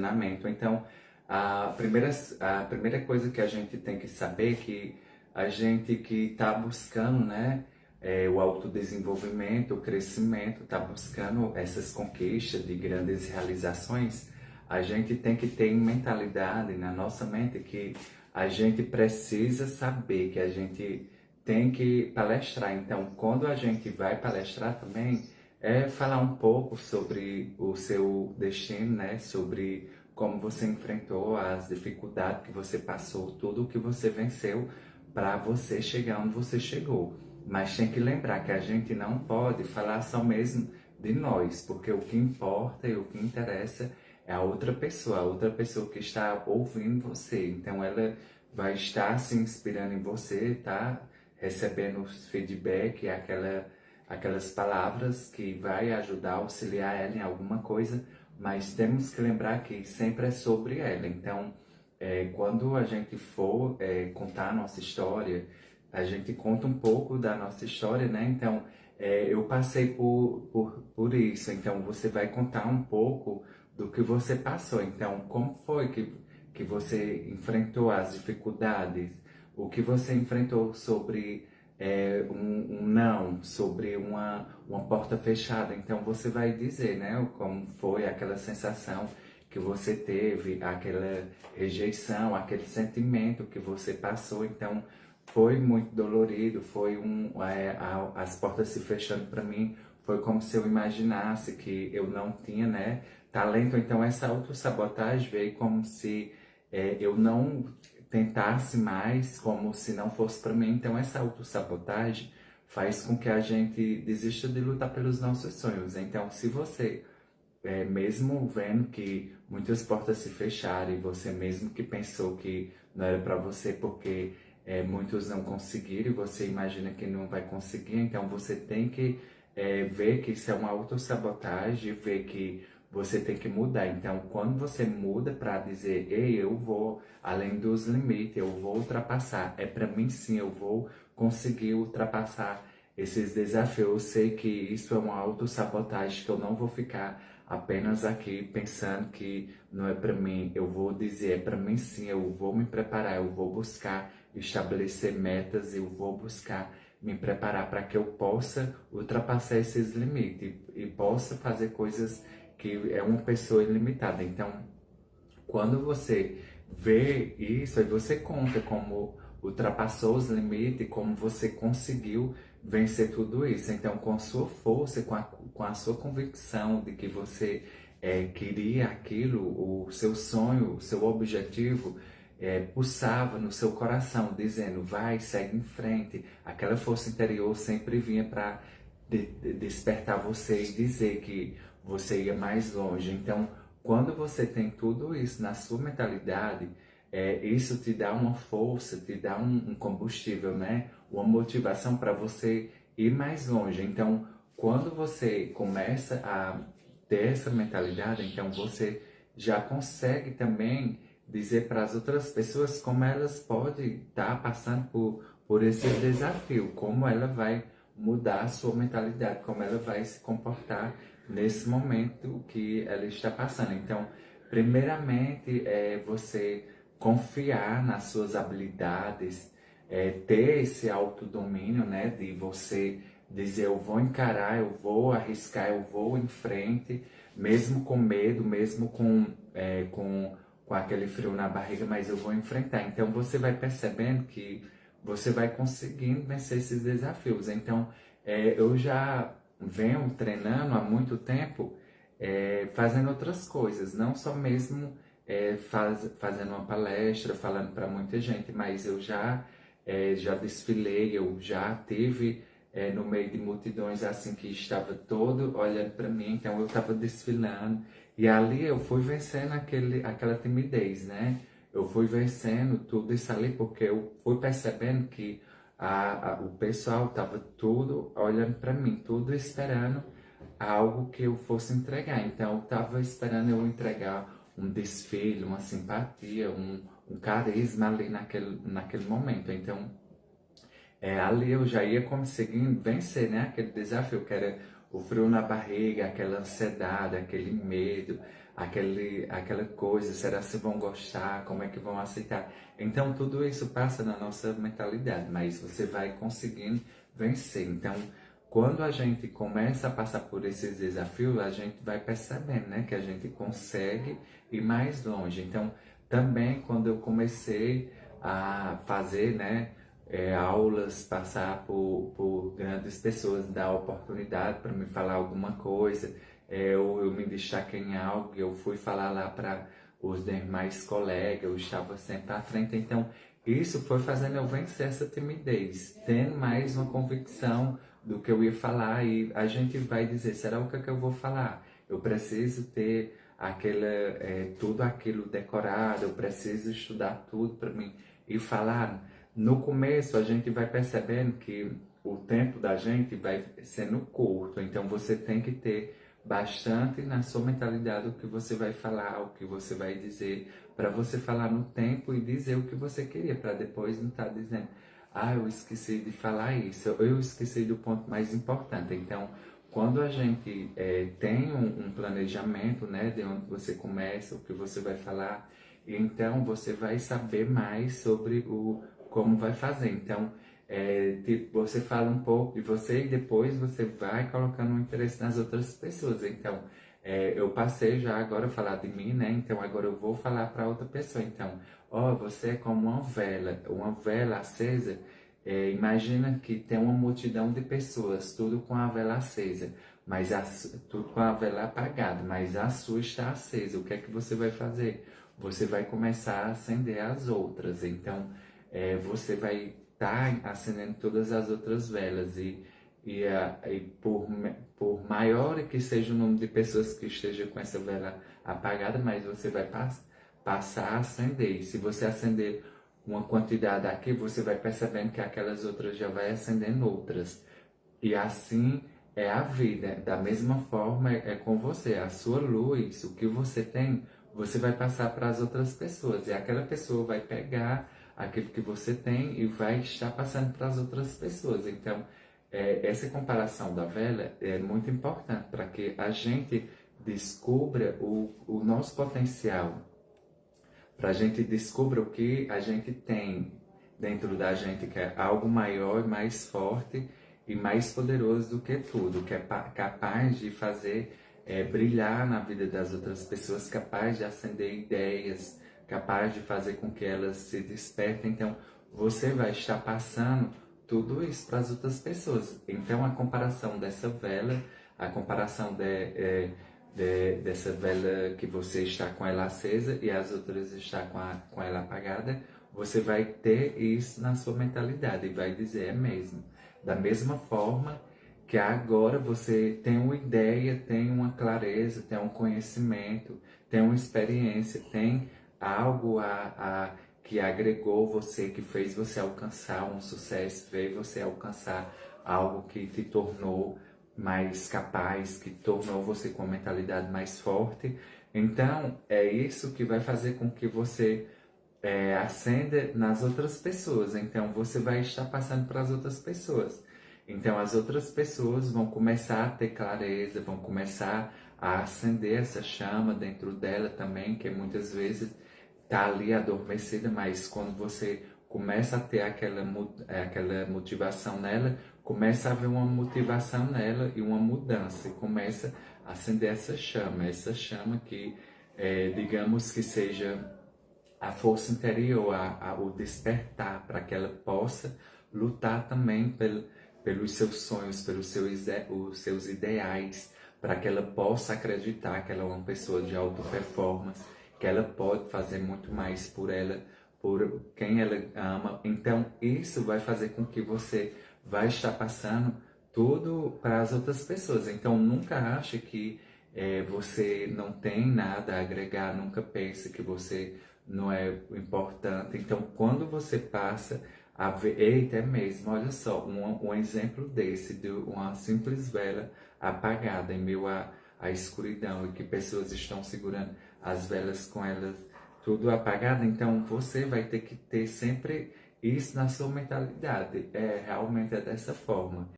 questionamento. Então, a primeira coisa que a gente tem que saber é que a gente que está buscando, né, o autodesenvolvimento, o crescimento, está buscando essas conquistas de grandes realizações, a gente tem que ter em mentalidade, na nossa mente, que a gente precisa saber que a gente tem que palestrar. Então, quando a gente vai palestrar também, é falar um pouco sobre o seu destino, né? Sobre como você enfrentou as dificuldades que você passou, tudo o que você venceu para você chegar onde você chegou. Mas tem que lembrar que a gente não pode falar só mesmo de nós, porque o que importa e o que interessa é a outra pessoa que está ouvindo você. Então ela vai estar se inspirando em você, tá? Recebendo os feedback, aquelas palavras que vai ajudar, auxiliar ela em alguma coisa, mas temos que lembrar que sempre é sobre ela. Então, quando a gente for contar a nossa história, a gente conta um pouco da nossa história, né? Então, eu passei por isso, então você vai contar um pouco do que você passou. Então, como foi que você enfrentou as dificuldades? O que você enfrentou sobre um não, sobre uma porta fechada? Então, você vai dizer, né? Como foi aquela sensação que você teve, aquela rejeição, aquele sentimento que você passou. Então, foi muito dolorido, foi as portas se fechando para mim, foi como se eu imaginasse que eu não tinha, né, talento. Então essa autossabotagem veio como se eu não tentasse mais, como se não fosse para mim. Então essa autossabotagem faz com que a gente desista de lutar pelos nossos sonhos. Então se você, mesmo vendo que muitas portas se fecharam e você mesmo que pensou que não era para você porque muitos não conseguiram e você imagina que não vai conseguir, então você tem que ver que isso é uma autossabotagem, ver que você tem que mudar. Então, quando você muda para dizer, ei, eu vou além dos limites, eu vou ultrapassar, é para mim sim, eu vou conseguir ultrapassar esses desafios. Eu sei que isso é uma autossabotagem, que eu não vou ficar apenas aqui pensando que não é para mim. Eu vou dizer, é para mim sim, eu vou me preparar, eu vou buscar estabelecer metas, eu vou buscar me preparar para que eu possa ultrapassar esses limites e possa fazer coisas que é uma pessoa ilimitada. Então, quando você vê isso, aí você conta como ultrapassou os limites, como você conseguiu vencer tudo isso. Então, com a sua força, com a sua convicção de que você queria aquilo, o seu sonho, o seu objetivo, pulsava no seu coração, dizendo, vai, segue em frente. Aquela força interior sempre vinha para despertar você e dizer que você ia mais longe. Então, quando você tem tudo isso na sua mentalidade, isso te dá uma força, te dá um combustível, né? Uma motivação para você ir mais longe. Então, quando você começa a ter essa mentalidade, então você já consegue também dizer para as outras pessoas como elas podem estar passando por esse desafio, como ela vai mudar a sua mentalidade, como ela vai se comportar nesse momento que ela está passando. Então, primeiramente, é você confiar nas suas habilidades, ter esse autodomínio, né, de você dizer, eu vou encarar, eu vou arriscar, eu vou em frente, mesmo com medo, mesmo com aquele frio na barriga, mas eu vou enfrentar. Então você vai percebendo que você vai conseguindo vencer esses desafios. Então eu já venho treinando há muito tempo, fazendo outras coisas, não só mesmo fazendo uma palestra, falando para muita gente, mas eu já desfilei, eu já tive no meio de multidões assim que estava todo olhando para mim, então eu estava desfilando e ali eu fui vencendo aquela timidez, né? Eu fui vencendo tudo isso ali porque eu fui percebendo que o pessoal estava tudo olhando para mim, tudo esperando algo que eu fosse entregar. Então eu estava esperando eu entregar um desfile, uma simpatia, um carisma ali naquele momento. Então ali eu já ia conseguindo vencer, né, aquele desafio que era o frio na barriga, aquela ansiedade, aquele medo, aquela coisa, será que vão gostar, como é que vão aceitar? Então tudo isso passa na nossa mentalidade, mas você vai conseguindo vencer. Então, quando a gente começa a passar por esses desafios, a gente vai percebendo, né, que a gente consegue ir mais longe. Então, também quando eu comecei a fazer, né, aulas, passar por grandes pessoas, dar oportunidade para me falar alguma coisa, ou eu me destaquei em algo, eu fui falar lá para os demais colegas, eu estava sempre à frente. Então, isso foi fazendo eu vencer essa timidez, tendo mais uma convicção do que eu ia falar, e a gente vai dizer, será o que é que eu vou falar? Eu preciso ter tudo aquilo decorado, eu preciso estudar tudo para mim e falar. No começo a gente vai percebendo que o tempo da gente vai sendo curto, então você tem que ter bastante na sua mentalidade o que você vai falar, o que você vai dizer, para você falar no tempo e dizer o que você queria, para depois não estar dizendo, ah, eu esqueci de falar isso, eu esqueci do ponto mais importante. Então, quando a gente tem um planejamento, né, de onde você começa, o que você vai falar, então você vai saber mais sobre como vai fazer. Então, tipo, você fala um pouco de você e depois você vai colocando um interesse nas outras pessoas. Então, eu passei já agora a falar de mim, né? Então, agora eu vou falar para outra pessoa. Então, ó, você é como uma vela acesa. Imagina que tem uma multidão de pessoas, tudo com a vela acesa, mas tudo com a vela apagada, mas a sua está acesa. O que é que você vai fazer? Você vai começar a acender as outras. Então, você vai estar acendendo todas as outras velas e por maior que seja o número de pessoas que estejam com essa vela apagada, mas você vai passar a acender. E se você acender uma quantidade aqui, você vai percebendo que aquelas outras já vai acendendo outras. E assim é a vida. Da mesma forma é com você. A sua luz, o que você tem, você vai passar para as outras pessoas. E aquela pessoa vai pegar aquilo que você tem e vai estar passando para as outras pessoas. Então, essa comparação da vela é muito importante para que a gente descubra o nosso potencial, para a gente descubra o que a gente tem dentro da gente, que é algo maior e mais forte e mais poderoso do que tudo, que é capaz de fazer brilhar na vida das outras pessoas, capaz de acender ideias, capaz de fazer com que elas se despertem. Então, você vai estar passando tudo isso para as outras pessoas. Então, a comparação dessa vela, a comparação dessa vela que você está com ela acesa e as outras estão com ela apagada, você vai ter isso na sua mentalidade e vai dizer, é mesmo. Da mesma forma que agora você tem uma ideia, tem uma clareza, tem um conhecimento, tem uma experiência, tem algo que agregou você, que fez você alcançar um sucesso, fez você alcançar algo que te tornou mais capaz, que tornou você com uma mentalidade mais forte. Então, é isso que vai fazer com que você acenda nas outras pessoas. Então, você vai estar passando para as outras pessoas. Então, as outras pessoas vão começar a ter clareza, vão começar a acender essa chama dentro dela também, que muitas vezes está ali adormecida, mas quando você começa a ter aquela motivação nela, começa a haver uma motivação nela e uma mudança, e começa a acender essa chama que, digamos que seja a força interior, o despertar, para que ela possa lutar também pelos seus sonhos, os seus ideais, para que ela possa acreditar que ela é uma pessoa de alta performance, que ela pode fazer muito mais por ela, por quem ela ama. Então, isso vai fazer com que você vai estar passando tudo para as outras pessoas. Então, nunca ache que você não tem nada a agregar, nunca pense que você não é importante. Então, quando você passa a ver, eita, é mesmo, olha só, um exemplo desse, de uma simples vela apagada em meio à escuridão, e que pessoas estão segurando as velas com elas tudo apagado. Então, você vai ter que ter sempre isso na sua mentalidade. Realmente é dessa forma.